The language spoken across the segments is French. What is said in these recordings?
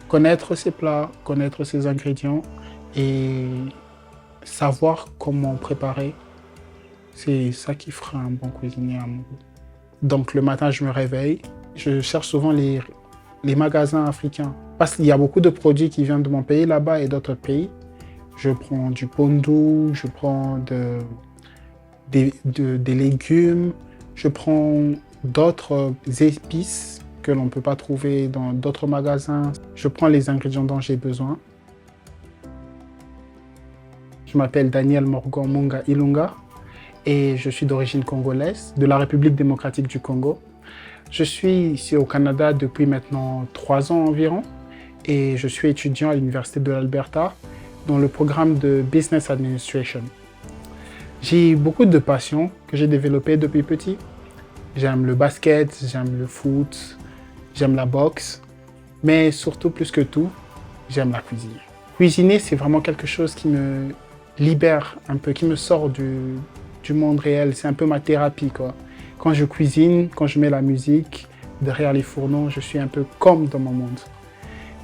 Connaître ses plats, connaître ses ingrédients et savoir comment préparer, c'est ça qui fera un bon cuisinier à mon goût. Donc le matin, je me réveille, je cherche souvent les magasins africains. Parce qu'il y a beaucoup de produits qui viennent de mon pays là-bas et d'autres pays. Je prends du pondu, je prends des légumes, je prends d'autres épices que l'on ne peut pas trouver dans d'autres magasins. Je prends les ingrédients dont j'ai besoin. Je m'appelle Daniel Morgan Munga Ilunga et je suis d'origine congolaise, de la République démocratique du Congo. Je suis ici au Canada depuis maintenant 3 ans environ et je suis étudiant à l'Université de l'Alberta dans le programme de Business Administration. J'ai beaucoup de passions que j'ai développées depuis petit. J'aime le basket, j'aime le foot, j'aime la boxe, mais surtout plus que tout, j'aime la cuisine. Cuisiner, c'est vraiment quelque chose qui me libère un peu, qui me sort du monde réel. C'est un peu ma thérapie, quoi. Quand je cuisine, quand je mets la musique derrière les fourneaux, je suis un peu comme dans mon monde.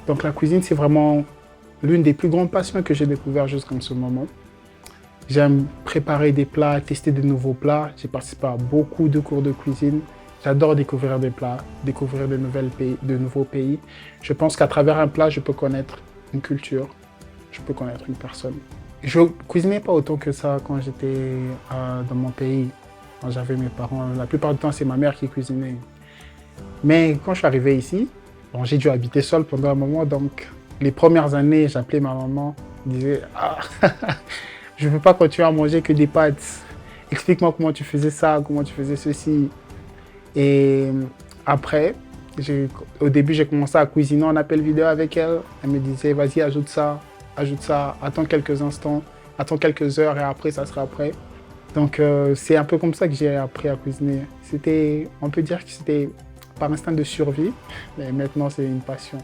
Donc la cuisine, c'est vraiment l'une des plus grandes passions que j'ai découvertes jusqu'en ce moment. J'aime préparer des plats, tester de nouveaux plats. J'ai participé à beaucoup de cours de cuisine. J'adore découvrir des plats, découvrir de nouveaux pays. Je pense qu'à travers un plat, je peux connaître une culture, je peux connaître une personne. Je ne cuisinais pas autant que ça quand j'étais dans mon pays, quand j'avais mes parents. La plupart du temps, c'est ma mère qui cuisinait. Mais quand je suis arrivé ici, bon, j'ai dû habiter seul pendant un moment. Donc, les premières années, j'appelais ma maman, je disais « Ah, je ne veux pas continuer à manger que des pâtes. Explique-moi comment tu faisais ça, comment tu faisais ceci. » Et après, au début, j'ai commencé à cuisiner en appel vidéo avec elle. Elle me disait « Vas-y, ajoute ça, attends quelques instants, attends quelques heures et après, ça sera prêt. » Donc, c'est un peu comme ça que j'ai appris à cuisiner. On peut dire que c'était par instinct de survie, mais maintenant, c'est une passion.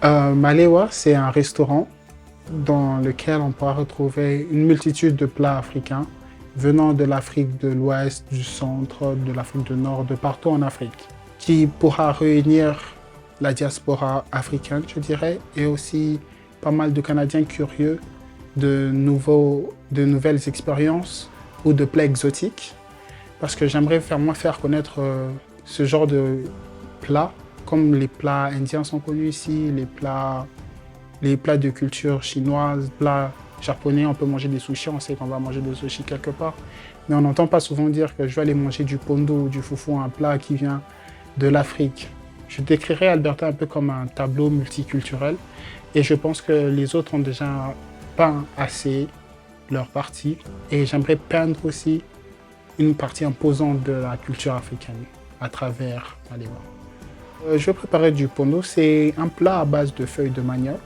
Malewa, c'est un restaurant dans lequel on pourra retrouver une multitude de plats africains venant de l'Afrique de l'Ouest, du centre, de l'Afrique du Nord, de partout en Afrique, qui pourra réunir la diaspora africaine, je dirais, et aussi pas mal de Canadiens curieux de nouvelles expériences ou de plats exotiques, parce que j'aimerais faire connaître ce genre de plats, comme les plats indiens sont connus ici, les plats de culture chinoise, plats japonais, on peut manger des sushis, on sait qu'on va manger des sushis quelque part, mais on n'entend pas souvent dire que je vais aller manger du pondu ou du foufou, un plat qui vient de l'Afrique. Je décrirais Alberta un peu comme un tableau multiculturel et je pense que les autres ont déjà peint assez leur partie et j'aimerais peindre aussi une partie imposante de la culture africaine à travers Malewa. Je vais préparer du pondu, c'est un plat à base de feuilles de manioc.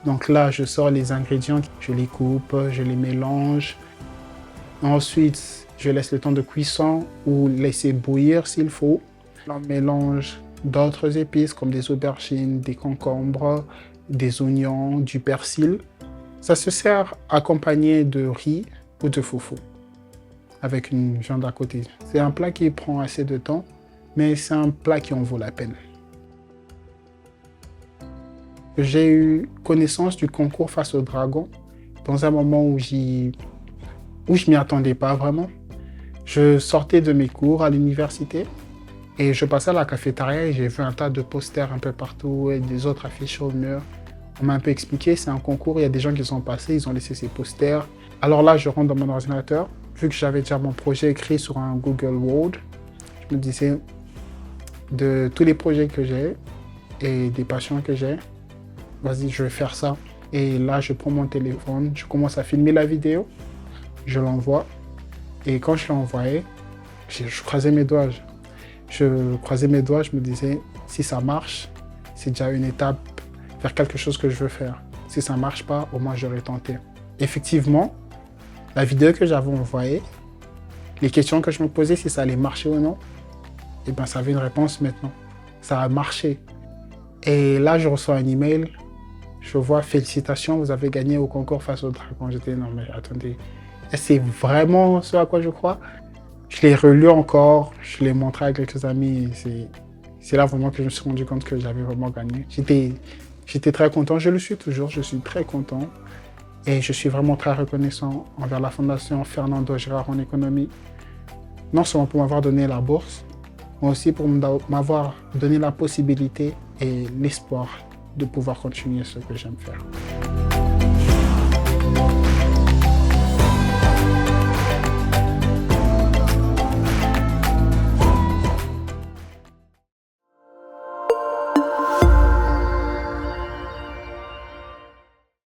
Donc là, je sors les ingrédients, je les coupe, je les mélange. Ensuite, je laisse le temps de cuisson ou laisser bouillir s'il faut. On mélange d'autres épices comme des aubergines, des concombres, des oignons, du persil. Ça se sert accompagné de riz ou de foufou avec une viande à côté. C'est un plat qui prend assez de temps, mais c'est un plat qui en vaut la peine. J'ai eu connaissance du concours Face au Dragon dans un moment où je m'y attendais pas vraiment. Je sortais de mes cours à l'université et je passais à la cafétéria et j'ai vu un tas de posters un peu partout et des autres affiches au mur. On m'a un peu expliqué, c'est un concours, il y a des gens qui sont passés, ils ont laissé ces posters. Alors là, je rentre dans mon ordinateur, vu que j'avais déjà mon projet écrit sur un Google Word, je me disais, de tous les projets que j'ai et des passions que j'ai, vas-y, je vais faire ça. Et là, je prends mon téléphone, je commence à filmer la vidéo, je l'envoie. Et quand je l'ai envoyé, je croisais mes doigts. Je me disais, si ça marche, c'est déjà une étape vers quelque chose que je veux faire. Si ça ne marche pas, au moins j'aurais tenté. Effectivement, la vidéo que j'avais envoyée, les questions que je me posais, si ça allait marcher ou non, eh bien, ça avait une réponse maintenant. Ça a marché. Et là, je reçois un email. Je vois félicitations, vous avez gagné au concours Face au Dragon. J'étais non mais attendez, c'est vraiment ce à quoi je crois. Je l'ai relu encore, je l'ai montré à quelques amis. C'est là vraiment que je me suis rendu compte que j'avais vraiment gagné. J'étais J'étais très content, je le suis toujours, je suis très content. Et je suis vraiment très reconnaissant envers la Fondation Fernando Girard en économie, non seulement pour m'avoir donné la bourse, mais aussi pour m'avoir donné la possibilité et l'espoir de pouvoir continuer ce que j'aime faire.